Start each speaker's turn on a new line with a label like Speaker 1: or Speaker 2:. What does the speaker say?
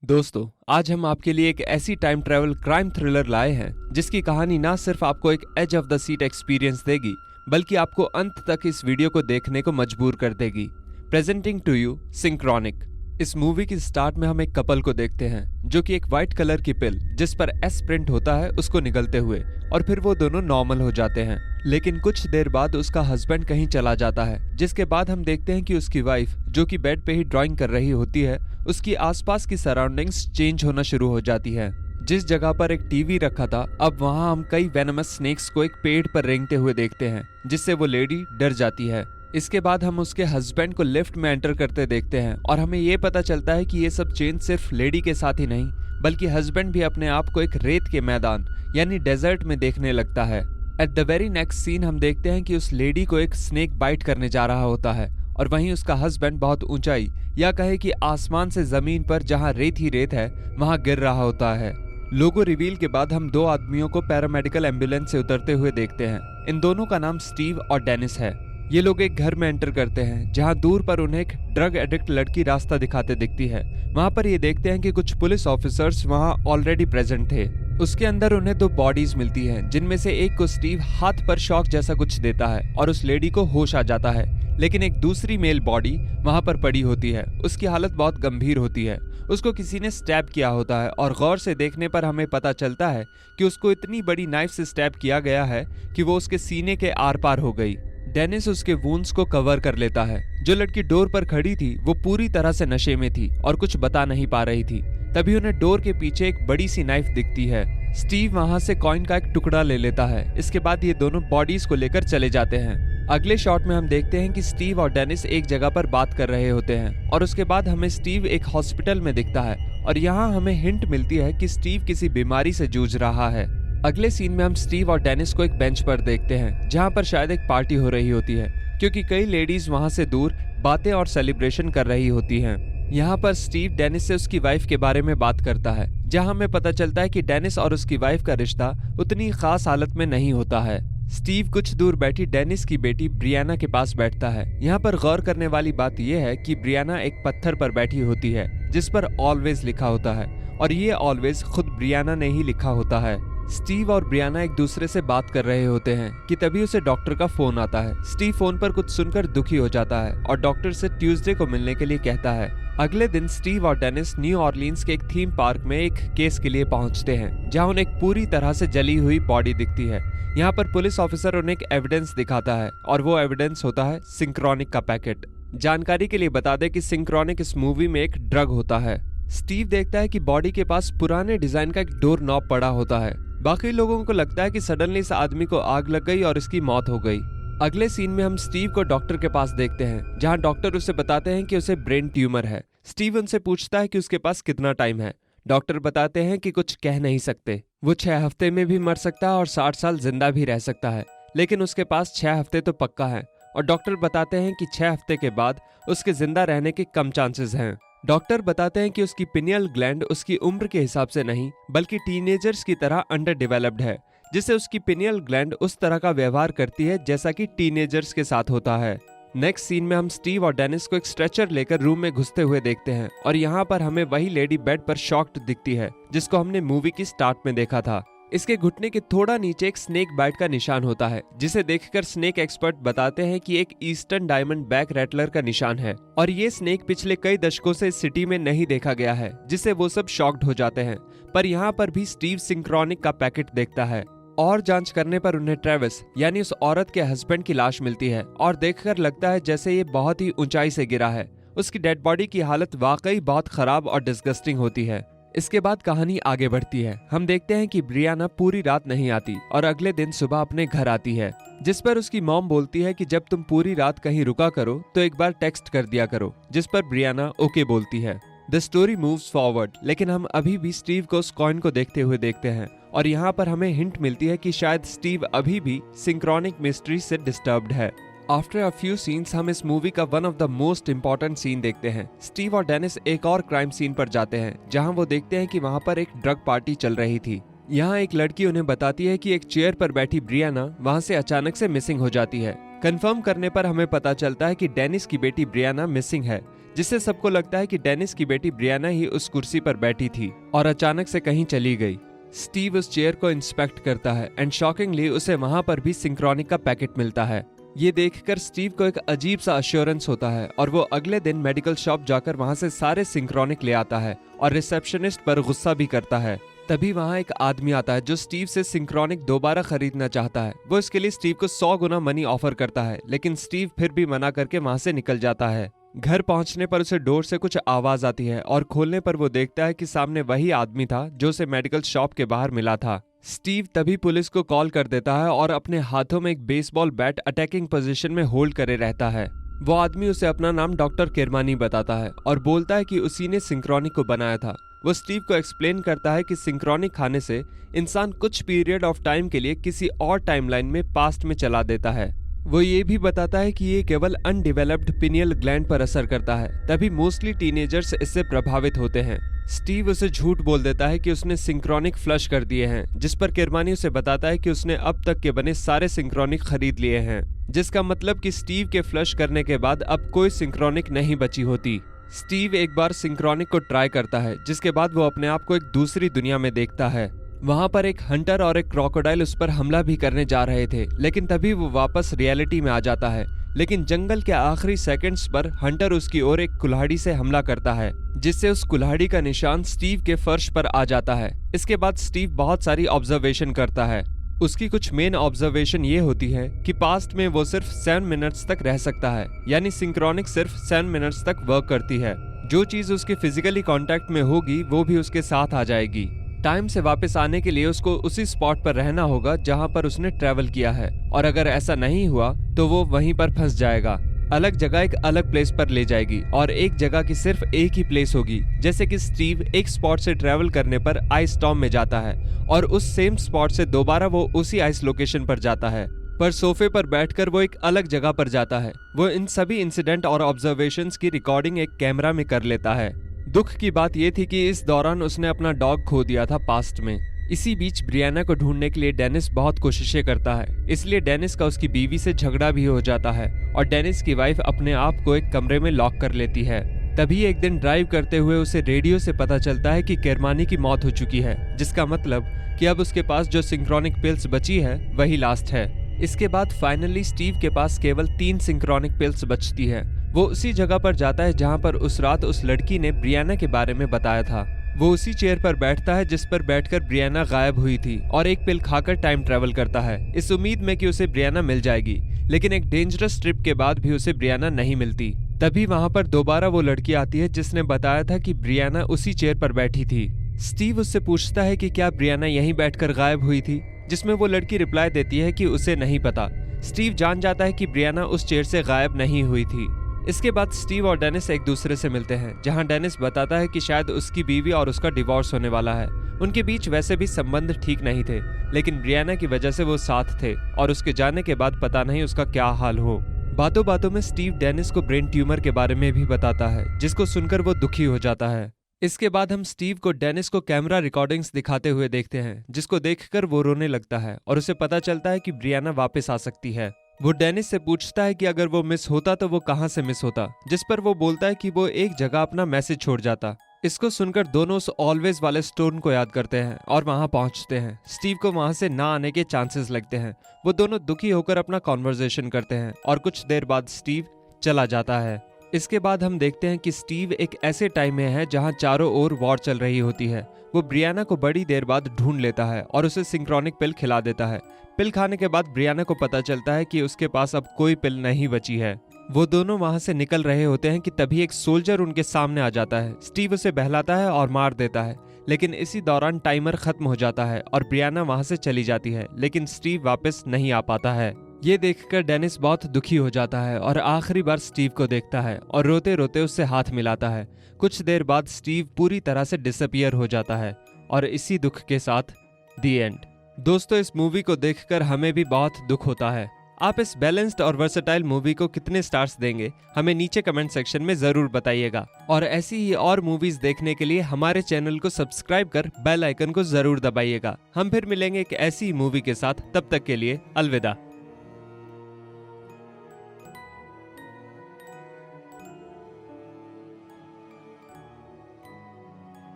Speaker 1: दोस्तों, आज हम आपके लिए एक ऐसी टाइम ट्रैवल क्राइम थ्रिलर लाए हैं जिसकी कहानी ना सिर्फ आपको एक edge of the seat experience देगी बल्कि आपको अंत तक इस वीडियो को देखने को मजबूर कर देगी। Presenting to you Synchronic. इस मूवी की स्टार्ट में हम एक कपल को देखते हैं जो कि एक व्हाइट कलर की पिल जिस पर एस प्रिंट होता है उसको निगलते हुए, और फिर वो दोनों नॉर्मल हो जाते हैं। लेकिन कुछ देर बाद उसका हस्बैंड कहीं चला जाता है, जिसके बाद हम देखते हैं कि उसकी वाइफ जो कि बेड पे ही ड्राइंग कर रही होती है, उसकी आसपास की सराउंडिंग्स चेंज होना शुरू हो जाती है। जिस जगह पर एक टीवी रखा था, अब वहां हम कई वेनमस स्नेक्स को एक पेड़ पर रेंगते हुए देखते हैं, जिससे वो लेडी डर जाती है। इसके बाद हम उसके हस्बैंड को लिफ्ट में एंटर करते देखते हैं और हमें ये पता चलता है कि ये सब चेंज सिर्फ लेडी के साथ ही नहीं बल्कि हस्बैंड भी अपने आप को एक रेत के मैदान यानी डेजर्ट में देखने लगता है। At the very next scene हम देखते हैं कि उस लेडी को एक स्नेक बाइट करने जा रहा होता है और वहीं उसका हस्बैंड बहुत ऊंचाई या कहे कि आसमान से जमीन पर जहां रेत ही रेत है वहां गिर रहा होता है। लोगो रिवील के बाद हम दो आदमियों को पैरामेडिकल एम्बुलेंस से उतरते हुए देखते हैं। इन दोनों का नाम स्टीव और डेनिस है। ये लोग एक घर में एंटर करते हैं जहां दूर पर उन्हें एक ड्रग एडिक्ट लड़की रास्ता दिखाते दिखती है। वहां पर ये देखते हैं कि कुछ पुलिस ऑफिसर्स वहां ऑलरेडी प्रेजेंट थे। उसके अंदर उन्हें दो बॉडीज मिलती हैं, जिनमें से एक को स्टीव हाथ पर शॉक जैसा कुछ देता है और उस लेडी को होश आ जाता है, लेकिन एक दूसरी मेल बॉडी वहां पर पड़ी होती है। उसकी हालत बहुत गंभीर होती है। उसको किसी ने स्टैब किया होता है और गौर से देखने पर हमें पता चलता है कि उसको इतनी बड़ी नाइफ से स्टैब किया गया है कि वो उसके सीने के आर पार हो गई। डेनिस उसके वुंड्स को कवर कर लेता है। जो लड़की डोर पर खड़ी थी वो पूरी तरह से नशे में थी और कुछ बता नहीं पा रही थी। तभी उन्हें डोर के पीछे एक बड़ी सी नाइफ दिखती है। स्टीव वहां से कॉइन का एक टुकड़ा ले लेता है। इसके बाद ये दोनों बॉडीज को लेकर चले जाते हैं। अगले शॉट में हम देखते हैं कि स्टीव और डेनिस एक जगह पर बात कर रहे होते हैं और उसके बाद हमें स्टीव एक हॉस्पिटल में दिखता है और यहाँ हमें हिंट मिलती है कि स्टीव किसी बीमारी से जूझ रहा है। अगले सीन में हम स्टीव और डेनिस को एक बेंच पर देखते हैं जहां पर शायद एक पार्टी हो रही होती है, क्योंकि कई लेडीज वहां से दूर बातें और सेलिब्रेशन कर रही होती हैं। यहाँ पर स्टीव डेनिस से उसकी वाइफ के बारे में बात करता है, जहां हमें पता चलता है कि डेनिस और उसकी वाइफ का रिश्ता उतनी खास हालत में नहीं होता है। स्टीव कुछ दूर बैठी डेनिस की बेटी ब्रियाना के पास बैठता है। यहाँ पर गौर करने वाली बात यह है कि ब्रियाना एक पत्थर पर बैठी होती है जिस पर ऑलवेज लिखा होता है, और ये ऑलवेज खुद ब्रियाना ने ही लिखा होता है। स्टीव और ब्रियाना एक दूसरे से बात कर रहे होते हैं कि तभी उसे डॉक्टर का फोन आता है। स्टीव फोन पर कुछ सुनकर दुखी हो जाता है और डॉक्टर से ट्यूसडे को मिलने के लिए कहता है। अगले दिन स्टीव और डेनिस न्यू ऑर्लिन्स के एक थीम पार्क में एक केस के लिए पहुंचते हैं, जहां उन्हें एक पूरी तरह से जली हुई बॉडी दिखती है। यहाँ पर पुलिस ऑफिसर उन्हें एक एविडेंस दिखाता है और वो एविडेंस होता है सिंक्रोनिक का पैकेट। जानकारी के लिए बता दें कि सिंक्रोनिक इस मूवी में एक ड्रग होता है। स्टीव देखता है कि बॉडी के पास पुराने डिजाइन का एक डोर नॉब पड़ा होता है। बाकी लोगों को लगता है कि सडनली इस आदमी को आग लग गई और इसकी मौत हो गई। अगले सीन में हम स्टीव को डॉक्टर के पास देखते हैं, जहां डॉक्टर उसे बताते हैं कि उसे ब्रेन ट्यूमर है। स्टीव उनसे पूछता है कि उसके पास कितना टाइम है। डॉक्टर बताते हैं कि कुछ कह नहीं सकते। वो 6 हफ्ते में भी मर सकता है और 60 साल जिंदा भी रह सकता है, लेकिन उसके पास 6 हफ्ते तो पक्का है। और डॉक्टर बताते हैं कि 6 हफ्ते के बाद उसके जिंदा रहने के कम चांसेस हैं। डॉक्टर बताते हैं कि उसकी पिनियल ग्लैंड उसकी उम्र के हिसाब से नहीं बल्कि टीनेजर्स की तरह अंडर डेवलप्ड है, जिससे उसकी पिनियल ग्लैंड उस तरह का व्यवहार करती है जैसा कि टीनेजर्स के साथ होता है। नेक्स्ट सीन में हम स्टीव और डेनिस को एक स्ट्रेचर लेकर रूम में घुसते हुए देखते हैं और यहाँ पर हमें वही लेडी बेड पर शॉक्ड दिखती है जिसको हमने मूवी की स्टार्ट में देखा था। इसके घुटने के थोड़ा नीचे एक स्नेक बाइट का निशान होता है, जिसे देखकर स्नेक एक्सपर्ट बताते हैं कि एक ईस्टर्न डायमंड बैक रैटलर का निशान है और ये स्नेक पिछले कई दशकों से इस सिटी में नहीं देखा गया है, जिससे वो सब शॉक्ड हो जाते हैं। पर यहाँ पर भी स्टीव सिंक्रोनिक का पैकेट देखता है और जांच करने पर उन्हें ट्रेविस यानी उस औरत के हस्बैंड की लाश मिलती है और देखकर लगता है जैसे ये बहुत ही ऊंचाई से गिरा है। उसकी डेड बॉडी की हालत वाकई बहुत खराब और डिस्गस्टिंग होती है। इसके बाद कहानी आगे बढ़ती है। हम देखते हैं कि ब्रियाना पूरी रात नहीं आती और अगले दिन सुबह अपने घर आती है, जिस पर उसकी मॉम बोलती है कि जब तुम पूरी रात कहीं रुका करो तो एक बार टेक्स्ट कर दिया करो, जिस पर ब्रियाना ओके बोलती है। द स्टोरी मूव्स फॉरवर्ड, लेकिन हम अभी भी स्टीव को उस कॉइन को देखते हुए देखते हैं और यहाँ पर हमें हिंट मिलती है कि शायद स्टीव अभी भी सिंक्रोनिक मिस्ट्री से डिस्टर्ब्ड है। आफ्टर अ फ्यू सीन्स हम इस मूवी का one of the most important scene देखते हैं। स्टीव और डेनिस एक और क्राइम सीन पर जाते हैं, जहां वो देखते हैं कि वहां पर एक ड्रग पार्टी चल रही थी। यहाँ एक लड़की उन्हें बताती है कि एक चेयर पर बैठी ब्रियाना वहां से अचानक से मिसिंग हो जाती है। कंफर्म करने पर हमें पता चलता है कि डेनिस की बेटी ब्रियाना मिसिंग है, जिससे सबको लगता है कि डेनिस की बेटी ब्रियाना ही उस कुर्सी पर बैठी थी और अचानक से कहीं चली गई। स्टीव उस चेयर को इंस्पेक्ट करता है एंड शॉकिंगली उसे वहां पर भी सिंक्रोनिक का पैकेट मिलता है। ये देखकर स्टीव को एक अजीब सा अश्योरेंस होता है और वो अगले दिन मेडिकल शॉप जाकर वहां से सारे सिंक्रोनिक ले आता है और रिसेप्शनिस्ट पर गुस्सा भी करता है। तभी वहां एक आदमी आता है जो स्टीव से सिंक्रोनिक दोबारा खरीदना चाहता है। वो इसके लिए स्टीव को 100 गुना मनी ऑफर करता है, लेकिन स्टीव फिर भी मना करके वहां से निकल जाता है। घर पहुंचने पर उसे डोर से कुछ आवाज आती है और खोलने पर वो देखता है कि सामने वही आदमी था जो उसे मेडिकल शॉप के बाहर मिला था। स्टीव तभी पुलिस को कॉल कर देता है और अपने हाथों में एक बेसबॉल बैट अटैकिंग पोजीशन में होल्ड करे रहता है। वो आदमी उसे अपना नाम डॉक्टर किरमानी बताता है और बोलता है कि उसी ने सिंक्रोनिक को बनाया था। वो स्टीव को एक्सप्लेन करता है कि सिंक्रोनिक खाने से इंसान कुछ पीरियड ऑफ टाइम के लिए किसी और टाइमलाइन में पास्ट में चला देता है। वो ये भी बताता है कि ये केवल अनडेवलप्ड पिनियल ग्लैंड पर असर करता है, तभी मोस्टली टीनेजर्स इससे प्रभावित होते हैं। स्टीव उसे झूठ बोल देता है कि उसने सिंक्रोनिक फ्लश कर दिए हैं, जिस पर किरमानी उसे बताता है कि उसने अब तक के बने सारे सिंक्रोनिक खरीद लिए हैं, जिसका मतलब कि स्टीव के फ्लश करने के बाद अब कोई सिंक्रोनिक नहीं बची होती। स्टीव एक बार सिंक्रोनिक को ट्राई करता है, जिसके बाद वो अपने आप को एक दूसरी दुनिया में देखता है। वहां पर एक हंटर और एक क्रोकोडाइल उस पर हमला भी करने जा रहे थे, लेकिन तभी वो वापस रियलिटी में आ जाता है। लेकिन जंगल के आखिरी सेकंड्स पर हंटर उसकी ओर एक कुल्हाड़ी से हमला करता है, जिससे उस कुल्हाड़ी का निशान स्टीव के फर्श पर आ जाता है। इसके बाद स्टीव बहुत सारी ऑब्जर्वेशन करता है। उसकी कुछ मेन ऑब्जर्वेशन ये होती है कि पास्ट में वो सिर्फ 7 मिनट्स तक रह सकता है, यानी सिंक्रोनिक सिर्फ 7 मिनट्स तक वर्क करती है। जो चीज उसके फिजिकली कांटेक्ट में होगी वो भी उसके साथ आ जाएगी। टाइम से वापस आने के लिए उसको उसी स्पॉट पर रहना होगा जहां पर उसने ट्रेवल किया है, और अगर ऐसा नहीं हुआ तो वो वहीं पर फंस जाएगा। अलग जगह एक अलग प्लेस पर ले जाएगी और एक जगह की सिर्फ एक ही प्लेस होगी। जैसे कि स्टीव एक स्पॉट से ट्रेवल करने पर आइस स्टॉर्म में जाता है और उस सेम स्पॉट से दोबारा वो उसी आइस लोकेशन पर जाता है, पर सोफे पर बैठकर वो एक अलग जगह पर जाता है। वो इन सभी इंसिडेंट और ऑब्जर्वेशंस की रिकॉर्डिंग एक कैमरा में कर लेता है। दुख की बात यह थी कि इस दौरान उसने अपना डॉग खो दिया था पास्ट में। इसी बीच ब्रियाना को ढूंढने के लिए डेनिस बहुत कोशिशें करता है, इसलिए डेनिस का उसकी बीवी से झगड़ा भी हो जाता है और डेनिस की वाइफ अपने आप को एक कमरे में लॉक कर लेती है। तभी एक दिन ड्राइव करते हुए उसे रेडियो से पता चलता है कि किरमानी की मौत हो चुकी है, जिसका मतलब कि अब उसके पास जो सिंक्रोनिक पिल्स बची है वही लास्ट है। इसके बाद फाइनली स्टीव के पास केवल 3 सिंक्रोनिक पिल्स बचती है। वो उसी जगह पर जाता है जहां पर उस रात उस लड़की ने ब्रियाना के बारे में बताया था। वो उसी चेयर पर बैठता है जिस पर बैठकर ब्रियाना गायब हुई थी और एक पिल खाकर टाइम ट्रेवल करता है, इस उम्मीद में कि उसे ब्रियाना मिल जाएगी। लेकिन एक डेंजरस ट्रिप के बाद भी उसे ब्रियाना नहीं मिलती। तभी वहां पर दोबारा वो लड़की आती है जिसने बताया था कि ब्रियाना उसी चेयर पर बैठी थी। स्टीव उससे पूछता है कि क्या ब्रियाना यहीं बैठकर गायब हुई थी, जिसमें वो लड़की रिप्लाई देती है कि उसे नहीं पता। स्टीव जान जाता है कि ब्रियाना उस चेयर से गायब नहीं हुई थी। इसके बाद स्टीव और डेनिस एक दूसरे से मिलते हैं, जहां डेनिस बताता है कि शायद उसकी बीवी और उसका डिवोर्स होने वाला है। उनके बीच वैसे भी संबंध ठीक नहीं थे, लेकिन ब्रियाना की वजह से वो साथ थे और उसके जाने के बाद पता नहीं उसका क्या हाल हो। बातों बातों में स्टीव डेनिस को ब्रेन ट्यूमर के बारे में भी बताता है, जिसको सुनकर वो दुखी हो जाता है। इसके बाद हम स्टीव को डेनिस को कैमरा रिकॉर्डिंग्स दिखाते हुए देखते हैं, जिसको देखकर वो रोने लगता है और उसे पता चलता है कि ब्रियाना वापस आ सकती है। वो डेनिस से पूछता है कि अगर वो मिस होता तो वो कहां से मिस होता, जिस पर वो बोलता है कि वो एक जगह अपना मैसेज छोड़ जाता। इसको सुनकर दोनों उस ऑलवेज वाले स्टोन को याद करते हैं और वहां पहुंचते हैं। स्टीव को वहां से ना आने के चांसेस लगते हैं। वो दोनों दुखी होकर अपना कॉन्वर्सेशन करते हैं और कुछ देर बाद स्टीव चला जाता है। इसके बाद हम देखते हैं कि स्टीव एक ऐसे टाइम में है जहां चारों ओर वॉर चल रही होती है। वो ब्रियाना को बड़ी देर बाद ढूंढ लेता है और उसे सिंक्रोनिक पिल खिला देता है। पिल खाने के बाद ब्रियाना को पता चलता है कि उसके पास अब कोई पिल नहीं बची है। वो दोनों वहां से निकल रहे होते हैं कि तभी एक सोल्जर उनके सामने आ जाता है। स्टीव उसे बहलाता है और मार देता है, लेकिन इसी दौरान टाइमर खत्म हो जाता है और ब्रियाना वहां से चली जाती है, लेकिन स्टीव वापस नहीं आ पाता है। ये देखकर डेनिस बहुत दुखी हो जाता है और आखिरी बार स्टीव को देखता है और रोते रोते उससे हाथ मिलाता है। कुछ देर बाद स्टीव पूरी तरह से डिसअपियर हो जाता है और इसी दुख के साथ दी एंड। दोस्तों, इस मूवी को देखकर हमें भी बहुत दुख होता है। आप इस बैलेंस्ड और वर्सेटाइल मूवी को कितने स्टार्स देंगे हमें नीचे कमेंट सेक्शन में जरूर बताइएगा। और ऐसी ही और मूवीज देखने के लिए हमारे चैनल को सब्सक्राइब कर बेल आइकन को जरूर दबाइएगा। हम फिर मिलेंगे एक ऐसी मूवी के साथ, तब तक के लिए अलविदा।